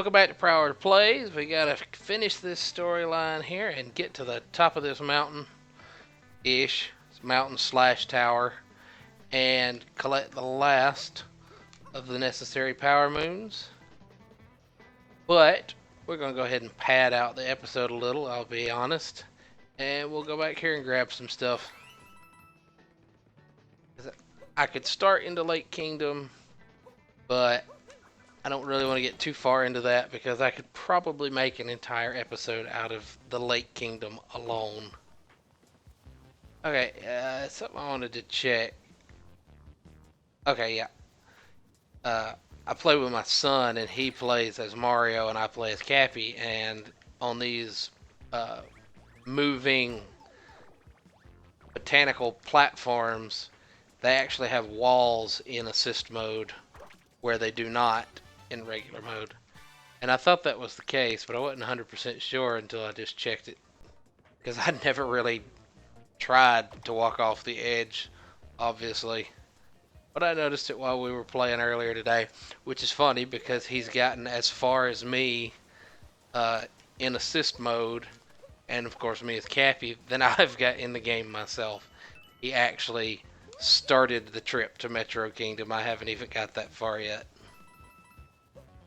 Welcome back to Power Plays. We gotta finish this storyline here and get to the top of this mountain-ish, mountain slash tower, and collect the last of the necessary power moons. But we're gonna go ahead and pad out the episode a little, I'll be honest, and we'll go back here and grab some stuff. I could start into Lake Kingdom, but I don't really want to get too far into that because I could probably make an entire episode out of the Lake Kingdom alone. Okay, something I wanted to check. Okay, yeah. I play with my son and he plays as Mario and I play as Cappy, and on these moving botanical platforms, they actually have walls in assist mode where they do not in regular mode. And I thought that was the case, but I wasn't 100% sure until I just checked it. Because I'd never really tried to walk off the edge, obviously. But I noticed it while we were playing earlier today, which is funny because he's gotten as far as me in assist mode, and of course me as Cappy, than I've got in the game myself. He actually started the trip to Metro Kingdom. I haven't even got that far yet.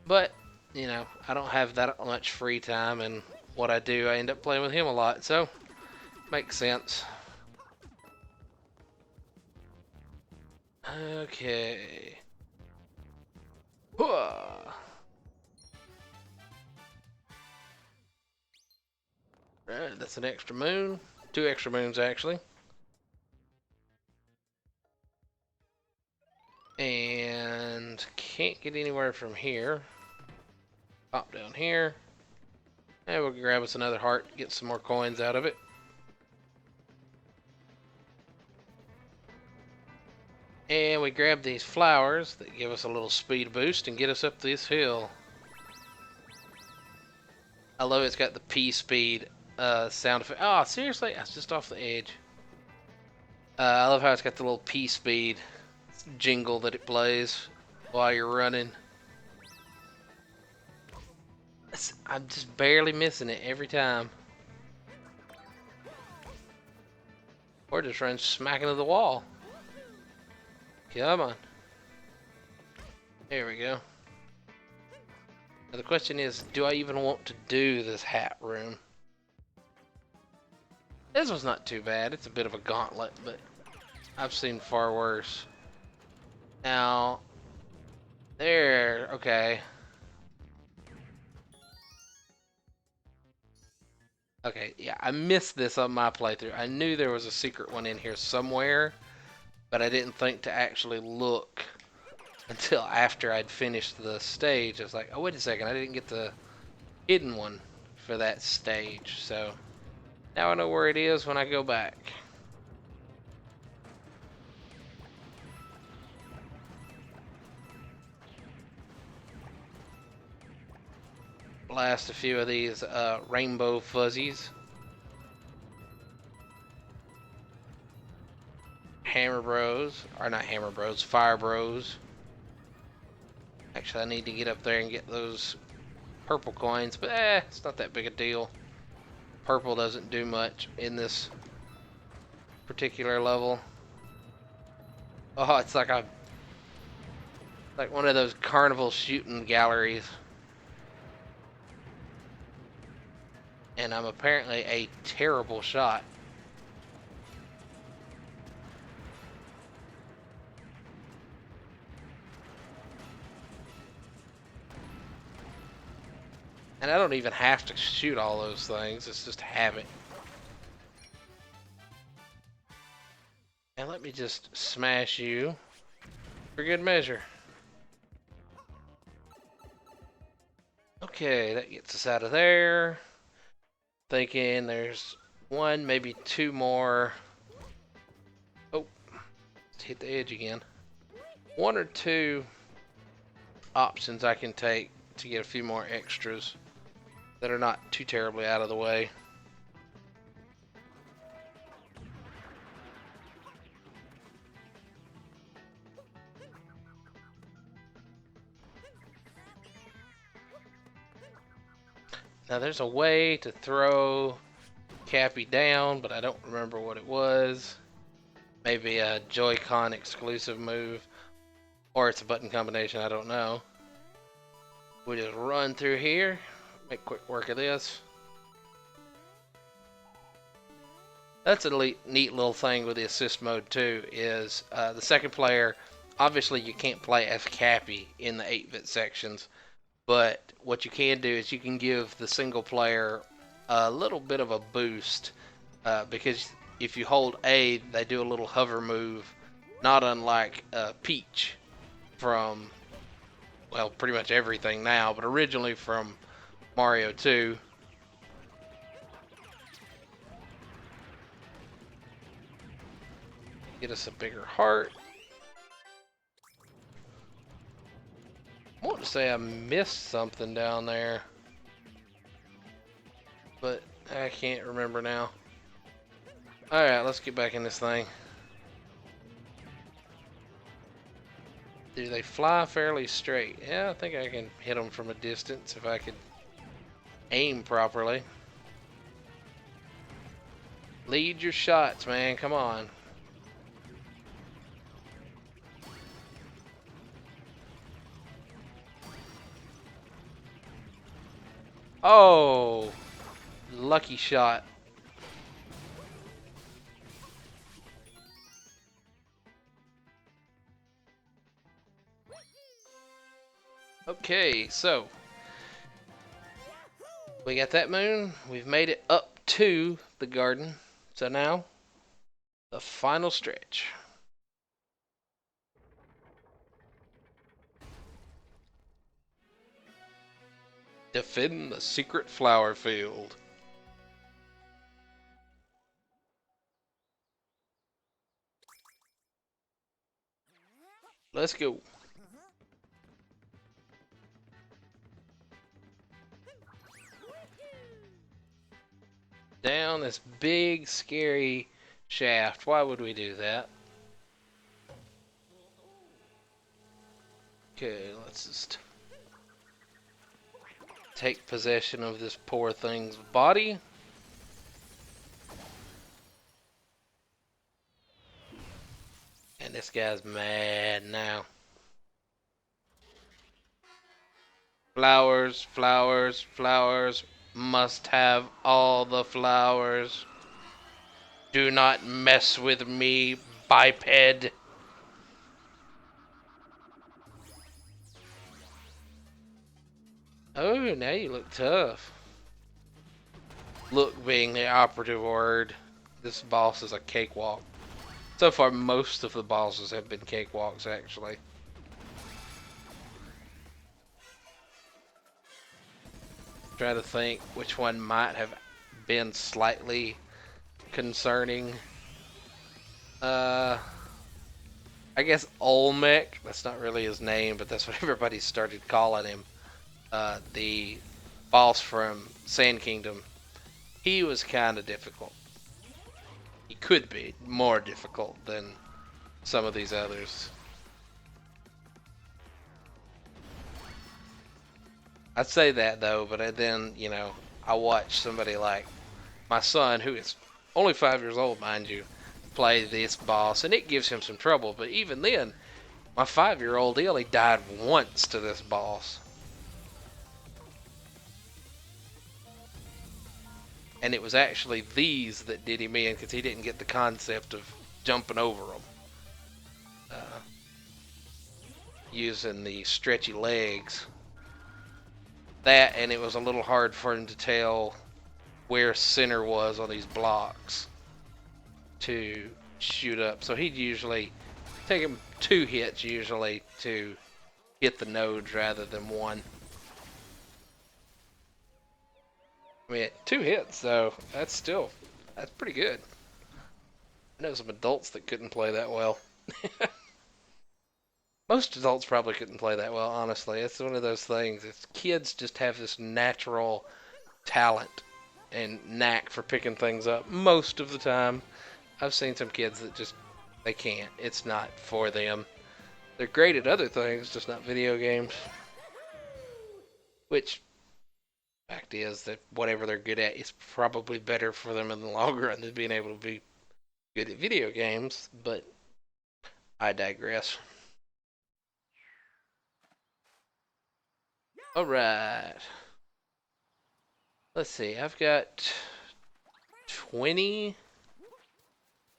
But, you know, I don't have that much free time, and what I do, I end up playing with him a lot, so makes sense. Okay. Alright, that's an extra moon. 2 extra moons, actually. And can't get anywhere from here. Pop down here. And we'll grab us another heart, get some more coins out of it. And we grab these flowers that give us a little speed boost and get us up this hill. I love it's got the P speed sound effect. Oh, seriously? I was just off the edge. I love how it's got the little P speed jingle that it plays while you're running. I'm just barely missing it every time. Or just run smack into the wall. Come on. There we go. Now the question is, do I even want to do this hat room? This one's not too bad. It's a bit of a gauntlet, but I've seen far worse. Now, there, okay. Okay, yeah, I missed this on my playthrough. I knew there was a secret one in here somewhere, but I didn't think to actually look until after I'd finished the stage. I was like, oh, wait a second, I didn't get the hidden one for that stage, so now I know where it is when I go back. Blast a few of these rainbow fuzzies. Hammer Bros, or not Hammer Bros, Fire Bros. Actually, I need to get up there and get those purple coins, but it's not that big a deal. Purple doesn't do much in this particular level. Oh, it's like one of those carnival shooting galleries. And I'm apparently a terrible shot. And I don't even have to shoot all those things, it's just habit. And let me just smash you for good measure. Okay, that gets us out of there. Thinking there's one, maybe 2 more. Oh, let's hit the edge again. 1 or 2 options I can take to get a few more extras that are not too terribly out of the way. Now there's a way to throw Cappy down, but I don't remember what it was. Maybe a Joy-Con exclusive move, or it's a button combination, I don't know. We just run through here, make quick work of this. That's a neat little thing with the assist mode too, is the second player, obviously you can't play as Cappy in the 8-bit sections, but what you can do is you can give the single player a little bit of a boost, because if you hold A, they do a little hover move, not unlike Peach from, well, pretty much everything now, but originally from Mario 2. Get us a bigger heart. I want to say I missed something down there, but I can't remember now. Alright, let's get back in this thing. Do they fly fairly straight? Yeah, I think I can hit them from a distance if I could aim properly. Lead your shots, man. Come on. Oh, lucky shot. Okay, so we got that moon. We've made it up to the garden. So now, the final stretch. Defend the secret flower field. Let's go. Down this big, scary shaft. Why would we do that? Okay, let's just take possession of this poor thing's body. And this guy's mad now. Flowers, flowers, flowers. Must have all the flowers. Do not mess with me, biped. Oh, now you look tough. Look being the operative word. This boss is a cakewalk. So far, most of the bosses have been cakewalks, actually. Try to think which one might have been slightly concerning. I guess Olmec. That's not really his name, but that's what everybody started calling him. The boss from Sand Kingdom. He was kind of difficult. He could be more difficult than some of these others. I'd say that though, but then, you know, I watch somebody like my son, who is only 5 years old, mind you, play this boss, and it gives him some trouble. But even then, my 5-year-old, he only died once to this boss. And it was actually these that did him in, because he didn't get the concept of jumping over them. Using the stretchy legs. That, and it was a little hard for him to tell where center was on these blocks to shoot up. So he'd usually take him 2 hits usually to hit the nodes rather than 1. I mean, 2 hits though, that's pretty good. I know some adults that couldn't play that well. Most adults probably couldn't play that well, honestly. It's one of those things. It's kids just have this natural talent and knack for picking things up most of the time. I've seen some kids that just, they can't. It's not for them. They're great at other things, just not video games. Which, Fact is that whatever they're good at is probably better for them in the long run than being able to be good at video games, but I digress. Alright. Let's see, I've got 20. Is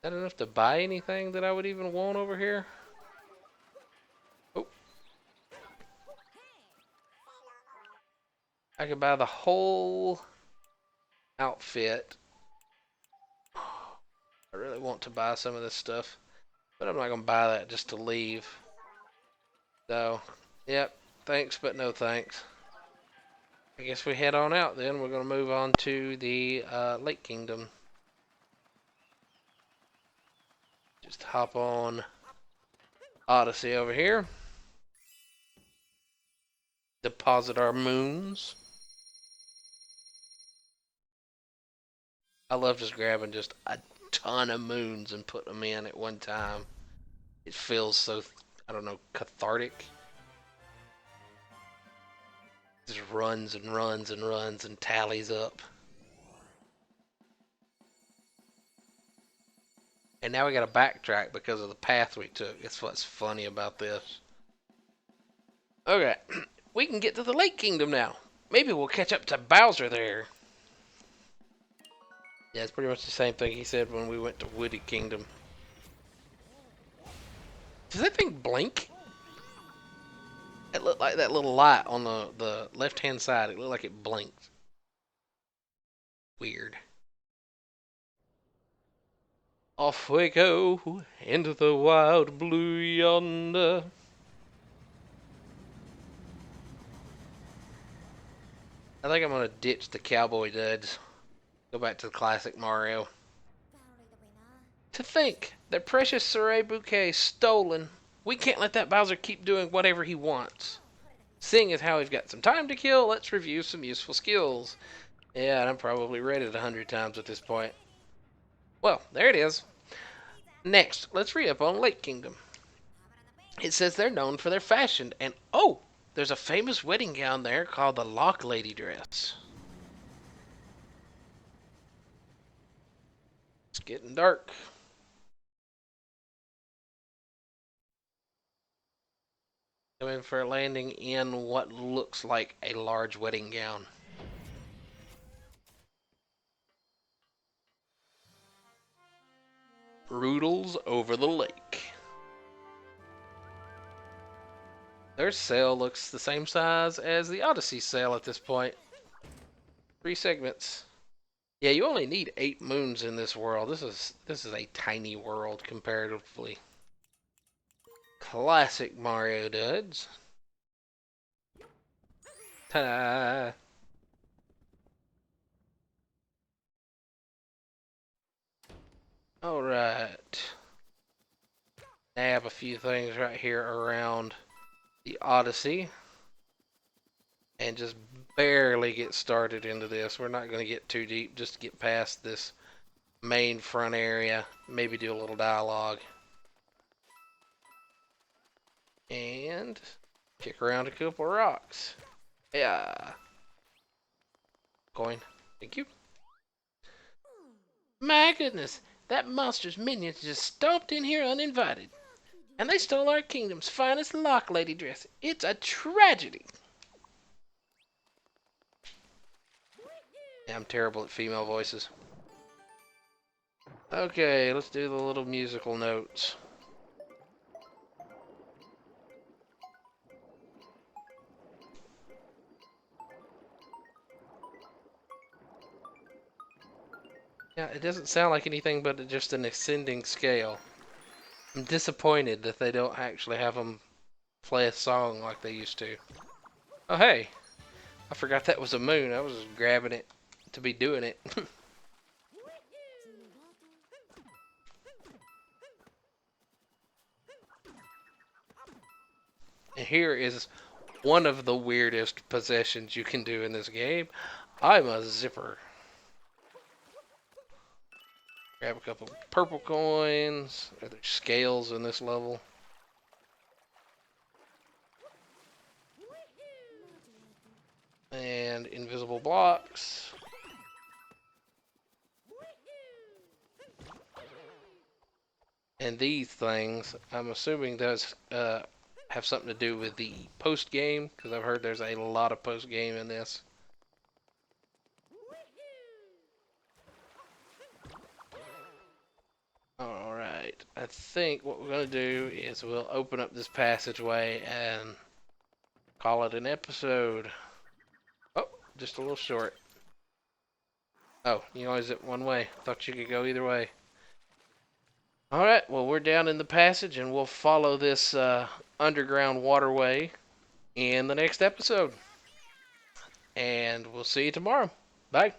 that enough to buy anything that I would even want over here? Oh. I could buy the whole outfit. I really want to buy some of this stuff, but I'm not going to buy that just to leave. So, yep, thanks, but no thanks. I guess we head on out then. We're going to move on to the Lake Kingdom. Just hop on Odyssey over here. Deposit our moons. I love just grabbing just a ton of moons and putting them in at one time. It feels so, I don't know, cathartic. Just runs and runs and runs and tallies up. And now we gotta backtrack because of the path we took. That's what's funny about this. Okay, we can get to the Lake Kingdom now. Maybe we'll catch up to Bowser there. Yeah, it's pretty much the same thing he said when we went to Woody Kingdom. Does that thing blink? It looked like that little light on the left-hand side. It looked like it blinked. Weird. Off we go into the wild blue yonder. I think I'm gonna ditch the cowboy duds. Go back to the classic Mario. To think, their precious Saray bouquet stolen. We can't let that Bowser keep doing whatever he wants. Seeing as how we've got some time to kill, let's review some useful skills. Yeah, and I'm probably read it 100 times at this point. Well, there it is. Next, let's re-up on Lake Kingdom. It says they're known for their fashion, and oh, there's a famous wedding gown there called the Lock Lady dress. It's getting dark. Coming for a landing in what looks like a large wedding gown. Roodles over the lake. Their sail looks the same size as the Odyssey sail at this point. 3 segments. Yeah, you only need 8 moons in this world. This is a tiny world comparatively. Classic Mario duds. Ta-da! Alright. Nab a few things right here around the Odyssey. And just barely get started into this. We're not going to get too deep, just get past this main front area. Maybe do a little dialogue. And kick around a couple rocks. Yeah. Coin. Thank you. My goodness, that monster's minions just stomped in here uninvited. And they stole our kingdom's finest Lock Lady dress. It's a tragedy. Yeah, I'm terrible at female voices. Okay, let's do the little musical notes. Yeah, it doesn't sound like anything but just an ascending scale. I'm disappointed that they don't actually have them play a song like they used to. Oh hey, I forgot that was a moon. I was just grabbing it to be doing it. And here is one of the weirdest possessions you can do in this game. I'm a zipper. Grab a couple purple coins. Are there scales in this level? and invisible blocks. And these things, I'm assuming those have something to do with the post game, because I've heard there's a lot of post game in this. Alright, I think what we're going to do is we'll open up this passageway and call it an episode. Oh, just a little short. Oh, you always it one way. Thought you could go either way. Alright, well, we're down in the passage and we'll follow this underground waterway in the next episode. And we'll see you tomorrow. Bye.